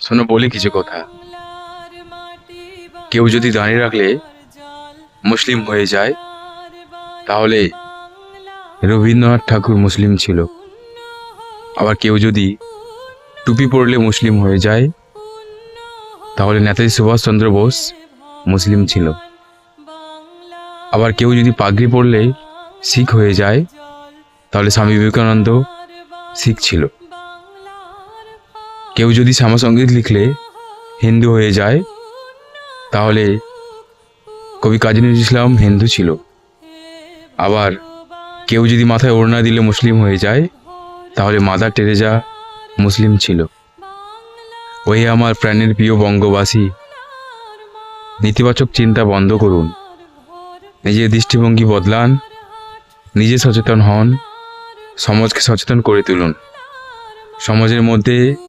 শোনো বলি কিছু কথা। কেউ যদি দাঁড়িয়ে রাখলে মুসলিম হয়ে যায়, তাহলে রবীন্দ্রনাথ ঠাকুর মুসলিম ছিল। আবার কেউ যদি টুপি পরলে মুসলিম হয়ে যায়, তাহলে নেতাজি সুভাষচন্দ্র বোস মুসলিম ছিল। আবার কেউ যদি পাগড়ি পরলে শিখ হয়ে যায়, তাহলে স্বামী বিবেকানন্দ শিখ ছিল। কেউ যদি শ্যামাসঙ্গীত লিখলে হিন্দু হয়ে যায়, তাহলে কবি কাজী নজরুল ইসলাম হিন্দু ছিল। আবার কেউ যদি মাথায় ওড়না দিলে মুসলিম হয়ে যায়, তাহলে মাদার টেরেজা মুসলিম ছিল। ওই আমার প্রাণের প্রিয় বঙ্গবাসী, নেতিবাচক চিন্তা বন্ধ করুন, নিজের দৃষ্টিভঙ্গি বদলান, নিজে সচেতন হন, সমাজকে সচেতন করে তুলুন। সমাজের মধ্যে